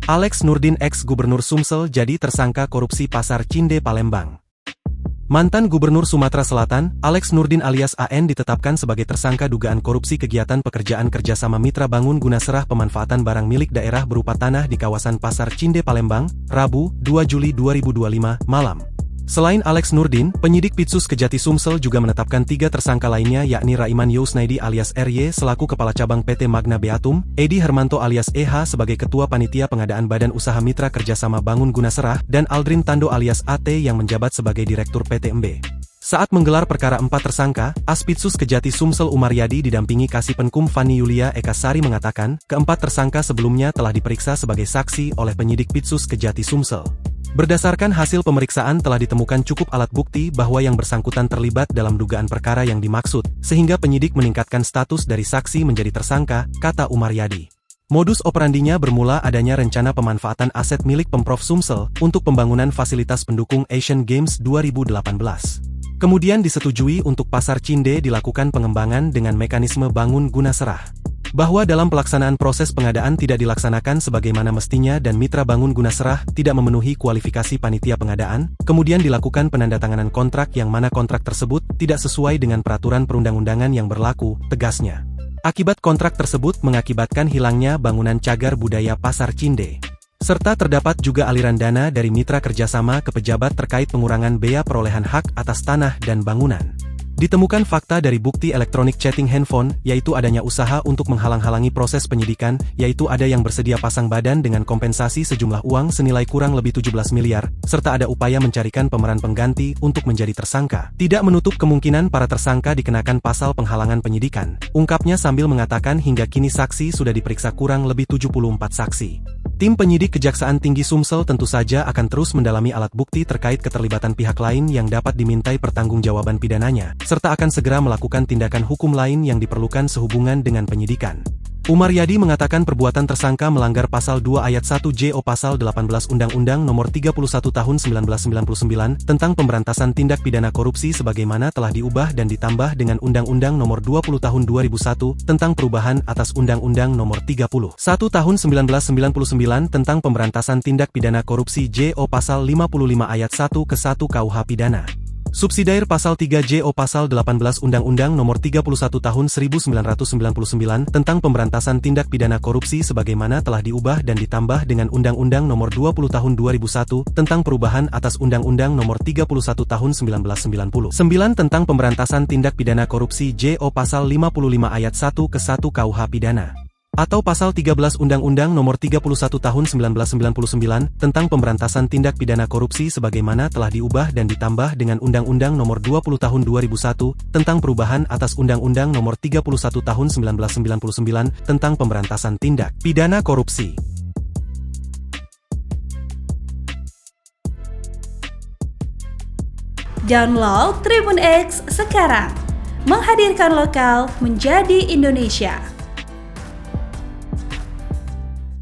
Alex Nurdin ex-Gubernur Sumsel jadi tersangka korupsi Pasar Cinde Palembang. Mantan Gubernur Sumatera Selatan, Alex Nurdin alias AN ditetapkan sebagai tersangka dugaan korupsi kegiatan pekerjaan kerjasama mitra bangun guna serah pemanfaatan barang milik daerah berupa tanah di kawasan Pasar Cinde Palembang, Rabu, 2 Juli 2025, malam. Selain Alex Nurdin, penyidik Pitsus Kejati Sumsel juga menetapkan 3 tersangka lainnya yakni Raiman Yousnaidi alias RY selaku Kepala Cabang PT Magna Beatum, Edi Hermanto alias EH sebagai Ketua Panitia Pengadaan Badan Usaha Mitra Kerjasama Bangun Guna Serah, dan Aldrin Tando alias AT yang menjabat sebagai Direktur PT MB. Saat menggelar perkara 4 tersangka, Aspitsus Kejati Sumsel Umaryadi didampingi Kasipenkum Fani Yulia Eka Sari mengatakan, keempat tersangka sebelumnya telah diperiksa sebagai saksi oleh penyidik Pitsus Kejati Sumsel. Berdasarkan hasil pemeriksaan telah ditemukan cukup alat bukti bahwa yang bersangkutan terlibat dalam dugaan perkara yang dimaksud, sehingga penyidik meningkatkan status dari saksi menjadi tersangka, kata Umaryadi. Modus operandinya bermula adanya rencana pemanfaatan aset milik Pemprov Sumsel untuk pembangunan fasilitas pendukung Asian Games 2018. Kemudian disetujui untuk Pasar Cinde dilakukan pengembangan dengan mekanisme bangun guna serah. Bahwa dalam pelaksanaan proses pengadaan tidak dilaksanakan sebagaimana mestinya dan mitra bangun guna serah tidak memenuhi kualifikasi panitia pengadaan, kemudian dilakukan penandatanganan kontrak yang mana kontrak tersebut tidak sesuai dengan peraturan perundang-undangan yang berlaku, tegasnya. Akibat kontrak tersebut mengakibatkan hilangnya bangunan cagar budaya Pasar Cinde. Serta terdapat juga aliran dana dari mitra kerjasama ke pejabat terkait pengurangan bea perolehan hak atas tanah dan bangunan. Ditemukan fakta dari bukti elektronik chatting handphone, yaitu adanya usaha untuk menghalang-halangi proses penyidikan, yaitu ada yang bersedia pasang badan dengan kompensasi sejumlah uang senilai kurang lebih 17 miliar, serta ada upaya mencarikan pemeran pengganti untuk menjadi tersangka. Tidak menutup kemungkinan para tersangka dikenakan pasal penghalangan penyidikan, ungkapnya sambil mengatakan hingga kini saksi sudah diperiksa kurang lebih 74 saksi. Tim penyidik Kejaksaan Tinggi Sumsel tentu saja akan terus mendalami alat bukti terkait keterlibatan pihak lain yang dapat dimintai pertanggungjawaban pidananya, serta akan segera melakukan tindakan hukum lain yang diperlukan sehubungan dengan penyidikan. Umaryadi mengatakan perbuatan tersangka melanggar Pasal 2 Ayat 1 JO Pasal 18 Undang-Undang Nomor 31 Tahun 1999 tentang Pemberantasan Tindak Pidana Korupsi sebagaimana telah diubah dan ditambah dengan Undang-Undang Nomor 20 Tahun 2001 tentang perubahan atas Undang-Undang Nomor 31 Tahun 1999 tentang Pemberantasan Tindak Pidana Korupsi JO Pasal 55 Ayat 1 ke 1 KUH Pidana. Subsidiar Pasal 3 JO Pasal 18 Undang-Undang Nomor 31 Tahun 1999 tentang Pemberantasan Tindak Pidana Korupsi sebagaimana telah diubah dan ditambah dengan Undang-Undang Nomor 20 Tahun 2001 tentang perubahan atas Undang-Undang Nomor 31 Tahun 1999 tentang Pemberantasan Tindak Pidana Korupsi JO Pasal 55 Ayat 1 ke 1 KUH Pidana. Atau Pasal 13 Undang-Undang Nomor 31 Tahun 1999 tentang Pemberantasan Tindak Pidana Korupsi sebagaimana telah diubah dan ditambah dengan Undang-Undang Nomor 20 Tahun 2001 tentang perubahan atas Undang-Undang Nomor 31 Tahun 1999 tentang Pemberantasan Tindak Pidana Korupsi. Download Tribun X sekarang, menghadirkan lokal menjadi Indonesia.